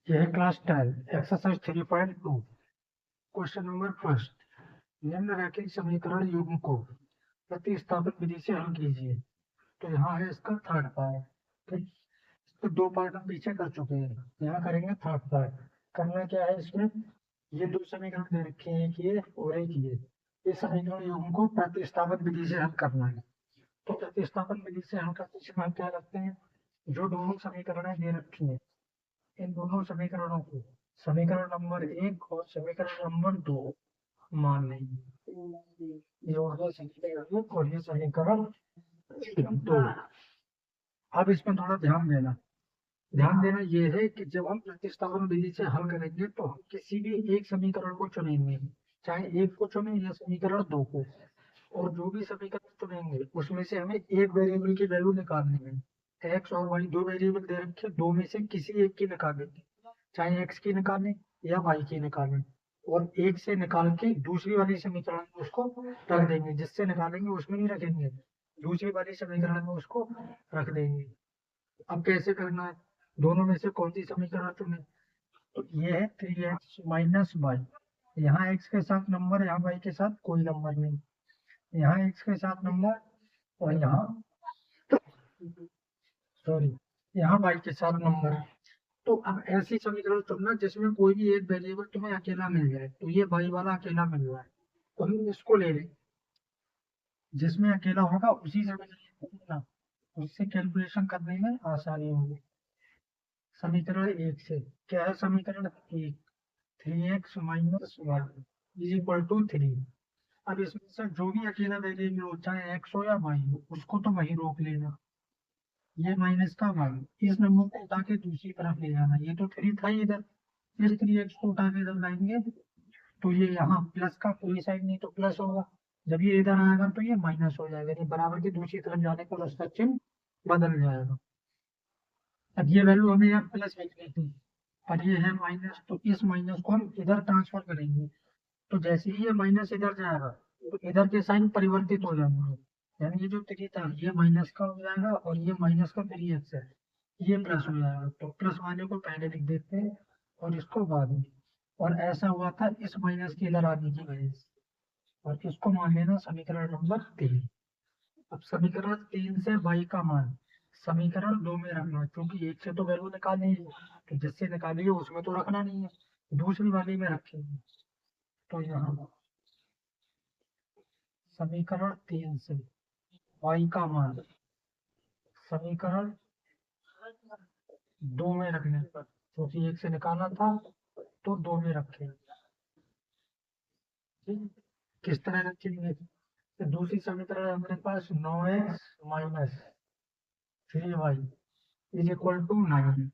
यह है class 10 exercise 3.2 question number first. निम्नलिखित समीकरण युग्म को प्रतिस्थापित विधि से हल कीजिए। तो यहाँ है इसका थर्ड पार्ट। ठीक, इसको दो पार्ट हम पीछे कर चुके हैं, यहाँ करेंगे थर्ड पार्ट। करना क्या है इसमें, ये दो समीकरण दे रखे हैं, एक ये और एक ये। इस समीकरण युग्म को प्रतिस्थापित विधि से हल करना है। तो प्रतिस्थापन विधि से हल करते समय हम क्या करते हैं, जो दोनों समीकरण दे रखी है इन दोनों समीकरणों को समीकरण नंबर 1 और समीकरण नंबर 2 मान लेंगे। ये हो गया समीकरण 1 और ये समीकरण 2। अब इसमें थोड़ा ध्यान देना ये है कि जब हम प्रतिस्थापन विधि से हल करेंगे तो हम किसी भी एक समीकरण को चुनेंगे, चाहे एक को चुने या समीकरण 2 को। और जो भी समीकरण चुनेंगे उसमें से हमें एक वेरिएबल की वैल्यू निकालनी है। एक्स और वाई दो वेरिएबल दे रखे, दो में से किसी एक की निकालेंगे, चाहे एक्स की निकालें या वाई की निकालें। और एक से निकाल के दूसरी वाली समीकरण में उसको रख देंगे, जिससे निकालेंगे उसमें नहीं रखेंगे, दूसरी वाली समीकरण में उसको रख देंगे। अब कैसे करना है, दोनों में से कौन सी समीकरण चुने। तो ये है 3x-y। यहाँ x के साथ नंबर, यहाँ y के साथ कोई नंबर नहीं। यहाँ x के साथ नंबर और यहाँ सॉरी यहाँ y के साथ नंबर। तो अब ऐसी समीकरण चुनना जिसमें कोई भी एक वेरिएबल तुम्हें अकेला मिल जाए। तो ये y वाला अकेला मिल रहा है तो हम इसको ले लें, जिसमें अकेला होगा उसी समीकरण को चुनना, उससे कैलकुलेशन करने में आसानी होगी। समीकरण 1 से क्या है, समीकरण 1 3x minus Y is equal to 3। अब इसमें से जो भी अकेला वेरिएबल हो, चाहे एक्स हो या वाई हो, उसको तो वही रोक लेना। ये माइनस का वाई, इस नंबर को उठा के दूसरी तरफ ले जाना। ये तो 3 था ही इधर, इस 3x को उठा के इधर लाएंगे तो ये यहाँ प्लस का कोई साइड नहीं तो प्लस होगा। जब ये इधर आएगा तो ये माइनस हो जाएगा, ये बराबर की दूसरी तरफ जाने पर उसका चिन्ह बदल जाएगा। अब ये वैल्यू हमें यहाँ प्लस लिखनी थी, पर ये है माइनस, तो इस माइनस को हम इधर ट्रांसफर करेंगे। तो जैसे ही ये माइनस इधर जाएगा तो इधर के साइन परिवर्तित हो जाएंगे, यानी ये जो 3 था ये माइनस का हो जाएगा और ये माइनस का 3x है ये प्लस हो जाएगा। तो प्लस वाले को पहले लिख देते हैं और इसको बाद में। और ऐसा हुआ था इस माइनस के इधर आने की वजह से, और इसको मान लेना समीकरण नंबर 3। अब समीकरण 3 से y का मान समीकरण 2 में रखना है, क्योंकि एक से तो वैल्यू निकालनी है, तो जिससे निकालिए उसमें तो रखना नहीं है, दूसरी वाली में रखेंगे। तो यहाँ समीकरण 3 से y का मान समीकरण 2 में रखने पर, क्योंकि एक से निकाला था तो 2 में रखेंगे। ठीक, किस तरह रखेंगे, तो दूसरी समीकरण है हमारे पास 9x minus 3y is equal to 9।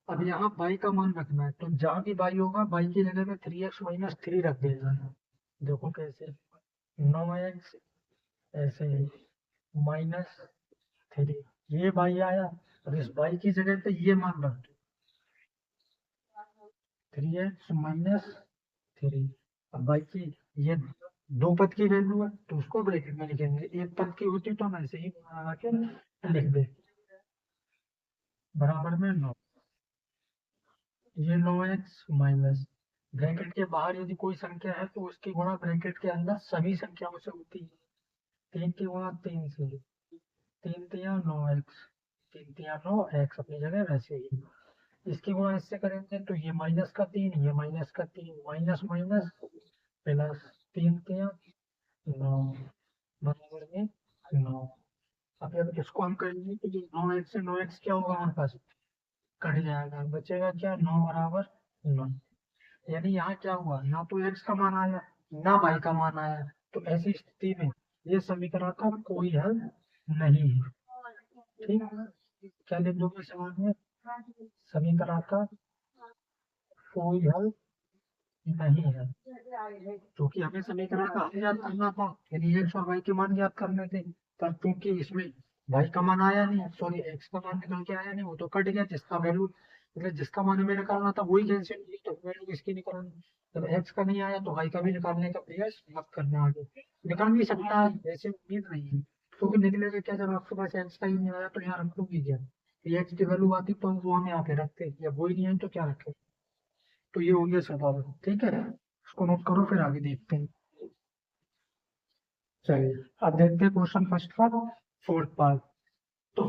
अब यहाँ y का मान रखना है, तो जहाँ भी y होगा y की जगह में 3x माइनस 3 रख देगा। देखो कैसे, 9x ऐसे माइनस 3, ये y आया, और इस y की जगह पे ये मान रख दो 3x माइनस 3। अब y की ये दो पद की वैल्यू है तो उसको ब्रैकेट में लिखेंगे, एक पद की होती तो हम ऐसे ही बना के लिख दे, बराबर में 9। ये 9x माइनस, ब्रैकेट के बाहर यदि कोई संख्या है तो उसकी गुणा ब्रैकेट के अंदर सभी संख्याओं से होती है। 3 की गुणा 3 से, 3 तिया 9x, 3 तिया 9x अपनी जगह वैसे ही। इसकी गुणा इससे करेंगे तो ये माइनस का 3, ये माइनस का 3, माइनस माइनस प्लस, 3 तिया 9 बराबर में 9। अब जब इसको हम करेंगे तो जो 9x से 9x क्या होगा हमारे पास, कट जाएगा, बचेगा क्या 9 बराबर 9। यानी यहाँ क्या हुआ, ना तो x का मान आया ना y का मान आया, तो ऐसी स्थिति में ये समीकरण का कोई हल नहीं है। ठीक, क्या लिख दोगे सवाल में, समीकरण का कोई हल नहीं है, क्योंकि हमें समीकरण का हल याद करना था, यानी एक्स और वाई के मान याद करने थे। पर क्योंकि इसमें वाई का मान आया नहीं, सॉरी एक्स का मान निकल के आया नहीं, वो तो कट गया, जिसका वैल्यू मतलब जिसका मान हमें निकालना था वही कैंसिल हुई, तो वैल्यू किसकी निकालनी। जब एक्स का नहीं आया तो वाई का भी निकालने का प्रयास मत करना, आगे निकाल भी सकता है, ऐसे उम्मीद नहीं है, क्योंकि निकलेगा क्या, जब आपके पास एक्स का ही नहीं आया तो यहाँ रख दूंगी क्या, एक्स की वैल्यू आती तो वो हम यहाँ पे रखते, या वही नहीं है तो क्या रखे। तो ये हो गया सवाल, ठीक है, इसको नोट करो फिर आगे देखते हैं। चलिए अब देखते हैं क्वेश्चन फर्स्ट का फोर्थ पार्ट। तो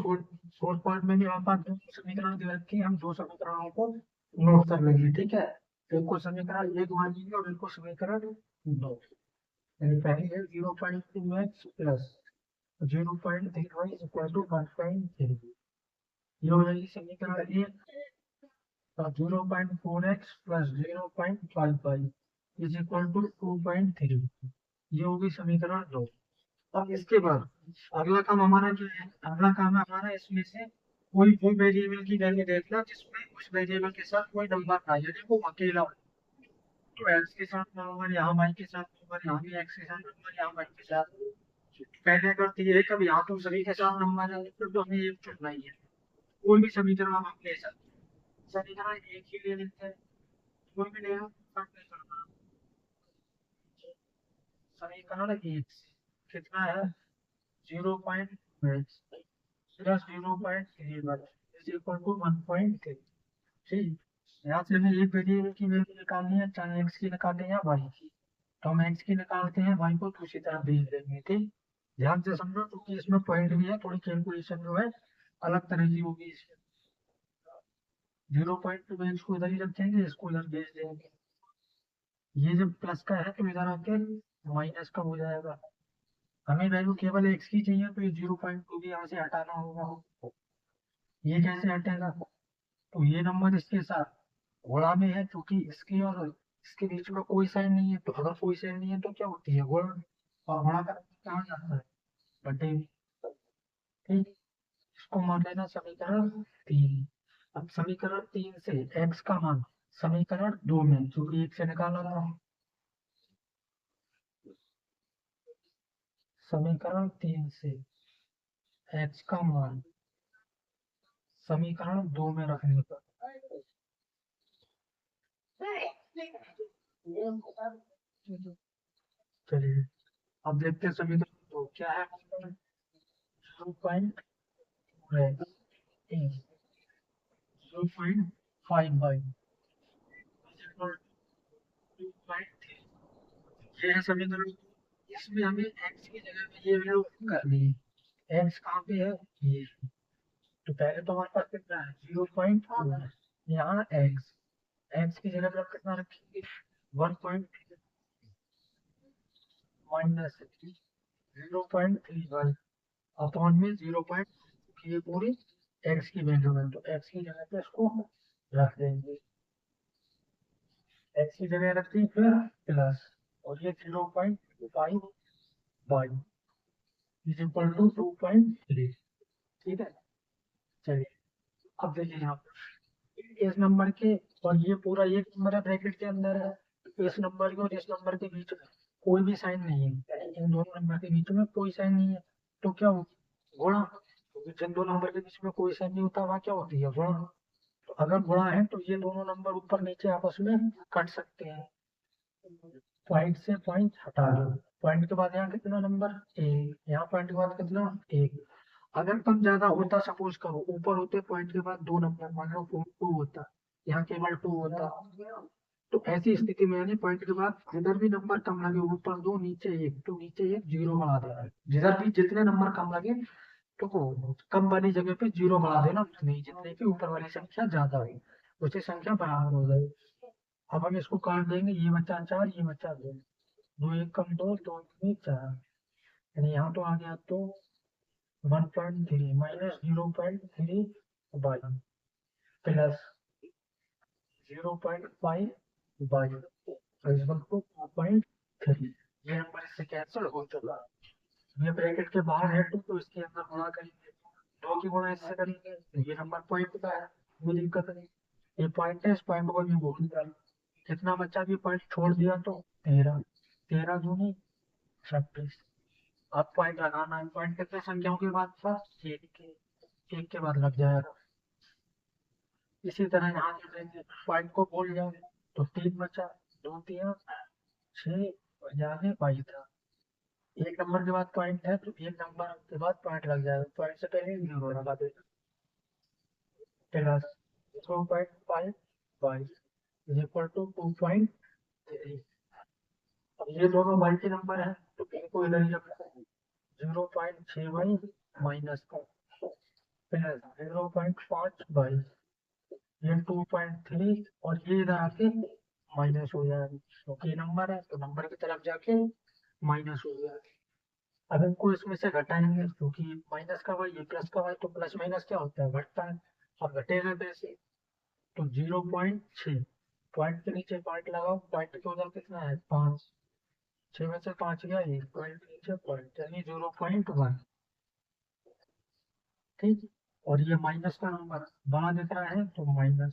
फोर्थ पार्ट में भी हमारे पास दो समीकरण दे रखे हैं, हम दो समीकरणों को नोट कर लेंगे, ठीक है। एक को समीकरण एक मानेंगे और एक को समीकरण दो। यानी पहली है 0.2x plus 0.3y equal to 1.3, ये हो जाएगी समीकरण एक। और 0.4x plus 0.55 is equal to 2.3, ये होगी समीकरण दो। अब इसके बाद अगला काम हमारा जो है, अगला काम है हमारा इसमें से कोई वो वेरिएबल की वैल्यू देखना जिसमें उस वेरिएबल के साथ कोई नंबर ना, यानी वो अकेला हो। तो एक्स के साथ नंबर, यहाँ वाई के साथ नंबर, यहाँ भी एक्स के साथ नंबर, यहाँ वाई के साथ। पहले अगर तो ये कब यहाँ तो सभी के साथ नंबर है तो हमें एक चुनना ही है। कोई भी समीकरण हम ले सकते हैं, समीकरण एक ही ले लेते हैं, कोई भी लेगा फर्क नहीं पड़ता। समीकरण एक कितना है 0.3 प्लस 0.31 इज इक्वल टू 1.3, ठीक। यहाँ से हमें एक वेरिएबल की वैल्यू निकालनी है, चाहे एक्स की निकालें या वाई की। तो हम एक्स की निकालते हैं, वाई को दूसरी तरफ भेज देंगे, ठीक। ध्यान से समझो क्योंकि इसमें पॉइंट भी है, थोड़ी कैलकुलेशन जो है अलग तरह की होगी इसमें। 0.2 में इसको इधर ही रखेंगे, इसको इधर भेज देंगे। ये जब प्लस का है तो इधर आके माइनस का हो जाएगा। हमें वैल्यू केवल एक्स की चाहिए तो ये 0.2 भी यहाँ से हटाना होगा। ये कैसे हटेगा, तो ये नंबर इसके साथ गुणा में है, क्योंकि इसकी और इसके बीच में कोई साइन नहीं है, तो अगर कोई साइन नहीं है तो क्या होती है गुण, और गुणा का कहाँ जाता है बटे में, ठीक। इसको मान लेना समीकरण तीन। अब समीकरण तीन से एक्स का मान समीकरण दो में, क्योंकि एक से निकाला था, समीकरण तीन से एक्स का मान समीकरण दो में रखने पर चलिए अब देखते हैं समीकरण दो क्या है। 0.5 ये है समीकरण। इसमें हमें एक्स की जगह पे ये वैल्यू करनी है, एक्स कहाँ पे है ये। तो पहले तो हमारे पास कितना है 0.4, यहाँ एक्स, एक्स की जगह पे हम कितना रखेंगे 1.3 माइनस 0.31 अपॉन में 0.2 ये पूरी एक्स की वैल्यू है, तो एक्स की जगह पे इसको रख देंगे, एक्स की जगह रख दी फिर प्लस, और ये 0.5 इज इक्वल टू 2.3, ठीक है। चलिए अब देखिए यहाँ पर इस नंबर के और ये पूरा एक नंबर है ब्रैकेट के अंदर है, तो इस नंबर के और इस नंबर के बीच में कोई भी साइन नहीं है, इन दोनों नंबर के बीच में कोई साइन नहीं है, तो क्या हो गुणा, क्योंकि जिन दो नंबर के बीच में कोई साइन नहीं होता वहाँ क्या होती है गुणा। तो अगर गुणा है तो ये दोनों नंबर ऊपर नीचे आपस में कट सकते हैं, पॉइंट से पॉइंट हटा दो, पॉइंट के बाद यहाँ कितना नंबर एक, यहाँ पॉइंट के बाद कितना एक। अगर कम ज्यादा होता सपोज करो ऊपर होते पॉइंट के बाद दो नंबर, मान लो 2 होता, यहाँ केवल 2 होता, तो ऐसी स्थिति में यानी पॉइंट के बाद जिधर भी नंबर कम लगे ऊपर दो नीचे एक, तो नीचे एक जीरो बढ़ा देना, जिधर भी जितने नंबर कम लगे तो कम वाली जगह पे जीरो बढ़ा देना, उतनी जितने की ऊपर वाली संख्या ज्यादा हुई उसी संख्या बराबर हो जाएगी। अब हम इसको काट देंगे, ये बचा चार ये बचा दो, दो एक कम दो, दो दूनी चार, यानी यहाँ तो आ गया तो 1.3 माइनस 0.3 प्लस 0.5 इक्वल टू 2.3, ये नंबर इससे कैंसिल हो चुका। ये ब्रैकेट के बाहर है तो इसके अंदर गुणा करेंगे, दो की गुणा इससे करेंगे तो ये नंबर पॉइंट का है, कोई दिक्कत नहीं। ये पॉइंट है, इस पॉइंट को भी बोल दिया, कितना बच्चा भी पॉइंट छोड़ दिया तो 13, 13 दूनी 36। अब पॉइंट लगाना है, पॉइंट कितने संख्याओं के बाद था एक के बाद लग जाएगा। इसी तरह यहाँ से देंगे पॉइंट को भूल जाओ तो 3 बचा, दो तीन 6 और यहाँ पे 22 था। एक नंबर के बाद पॉइंट है तो एक नंबर के बाद पॉइंट लग जाएगा, पॉइंट से पहले जीरो लगा देगा, प्लस 0.5 22 इज इक्वल टू 2.3। अब ये दोनों y के नंबर है तो इनको इधर ही रखना है। 0.6y माइनस प्लस 0.5y, ये 2.3 और ये इधर आके माइनस हो जाएगा क्योंकि ये नंबर है तो नंबर की तरफ जाके माइनस हो जाएगा। अब इनको इसमें से घटाएंगे क्योंकि माइनस का वाई ये प्लस का वाई, तो प्लस माइनस क्या होता है, घटता है। अब घटेगा कैसे, तो 0.6, पॉइंट के नीचे पॉइंट लगाओ, पॉइंट के उधर कितना है 5, 6 में से 5 गया, एक पॉइंट के नीचे पॉइंट यानी 0.1। ठीक, और ये माइनस का नंबर बड़ा दिख रहा है तो -1।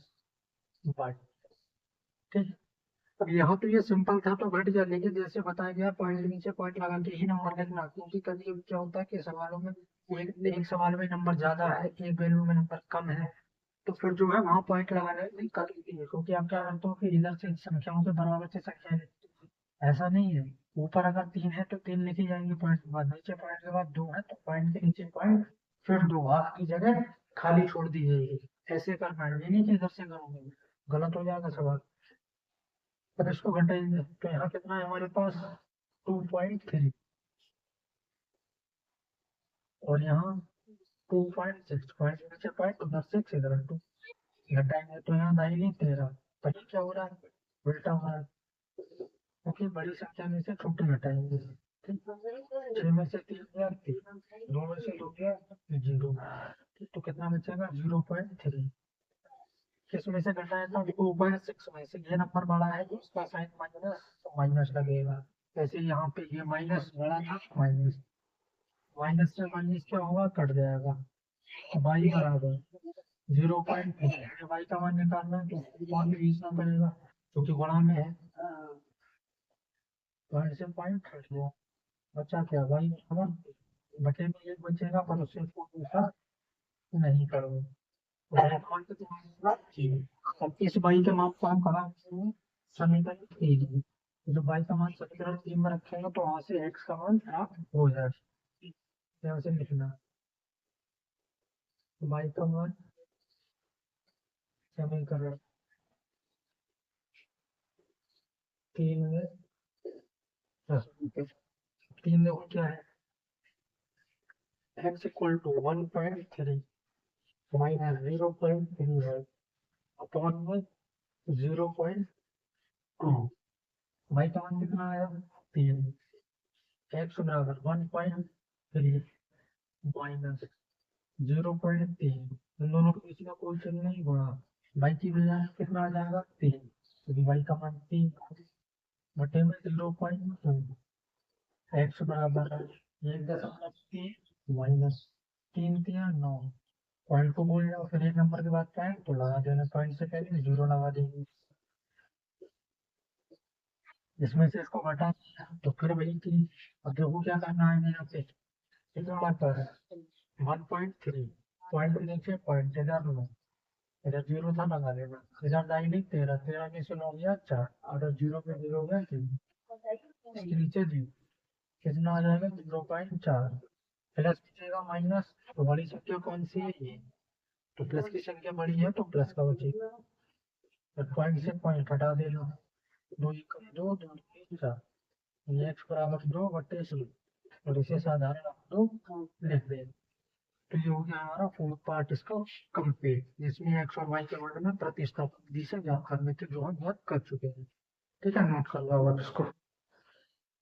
ठीक, अब यहाँ तो ये सिंपल था तो घट गया, लेकिन जैसे बताया गया पॉइंट नीचे पॉइंट लगा के ही नंबर लिखना, क्योंकि कभी कभी क्या होता है कि सवालों में एक सवाल में नंबर ज्यादा है, एक वैल्यू में नंबर कम है, तो फिर जो है वहाँ पॉइंट लगाने में दिक्कत होती है, क्योंकि आप क्या करते हो कि इधर से संख्याओं के बराबर से संख्या लिखते हो। ऐसा नहीं है, ऊपर अगर 3 है तो 3 लिखी जाएंगी पॉइंट के बाद, नीचे पॉइंट के बाद 2 है तो पॉइंट के नीचे पॉइंट, फिर 2 हाफ की जगह खाली छोड़ दी जाएगी। ऐसे करना है, ये नहीं कि इधर से करोगे, गलत हो जाएगा सवाल। पर इसको घटाएंगे तो यहाँ कितना है हमारे पास 2.3 और यहाँ 2.6, पॉइंट नीचे पॉइंट उधर 6 इधर 2, घटाएंगे तो यहाँ 9 13। पर ये क्या हो रहा है, उल्टा हो रहा है, क्योंकि बड़ी संख्या में से छोटे घटाएंगे। ठीक, 6 में से 3 गया 3, 2 में से 2 गया 0, तो कितना बचेगा 0.3। किस में से घटाया था, 2.6 में से, ये नंबर बड़ा है तो उसका साइन माइनस, तो माइनस लगेगा। ऐसे यहाँ पे ये माइनस बड़ा था, माइनस, माइनस से माइनस क्या होगा, कट जाएगा, y बराबर 0.3। y का मान निकालना है तो मान खींचना पड़ेगा क्योंकि गुणा में है, पॉइंट से पॉइंट हट गया, बचा क्या y बराबर, बचे में एक बचेगा पर उससे कोई दूसरा नहीं करोगे, तो y का मान कितना होगा 3। अब इस y के मान को हम कहाँ रखेंगे, समीकरण 3 में। जब y का मान समीकरण 3 में रखेंगे तो वहां से x का मान प्राप्त हो जाएगा। यहाँ से लिखना y का मान समीकरण 3 में 3 देखो क्या है, x इक्वल टू 1.3 माइनस 0.3 है अपॉन में 0.2। y का मान कितना आया 3, x बराबर 1.3 माइनस 0.3, इन दोनों के बीच में कोई चिन्ह नहीं, गुणा y की बजाय कितना आ जाएगा 3, क्योंकि y का मान 3 बटे में 0.2, x बराबर 1.3 माइनस 3 3 9, पॉइंट को बोल जाओ फिर एक नंबर के बाद पॉइंट तो लगा देना, पॉइंट से पहले 0 लगा देंगे, इसमें से इसको घटा दिया तो फिर वही चीज। अब देखो क्या करना है, यहाँ पे कितना आता है 1.3, पॉइंट के नीचे पॉइंट, इधर लो, इधर 0 था लगा लेना, इधर डायरेक्ट 13, 13 में से 9 गया 4, और 0 पे 0 गया 3, इसके नीचे 0, कितना आ जाएगा 0.4, प्लस कीजिएगा माइनस, तो बड़ी संख्या कौन सी है ये, तो प्लस की संख्या बड़ी है तो प्लस का बचेगा, पॉइंट से पॉइंट हटा देना, 2 1 2 2 3 4, ये x बराबर 2 बटे 3 और इसे साधारण आप लोग लिख दें। तो ये हो गया हमारा फोर्थ पार्ट इसका कंप्लीट, जिसमें x और y के वर्ड में प्रतिस्थापन विधि से ज्ञात करने के जो हम बात कर चुके हैं। ठीक है, नोट कर लो आप इसको।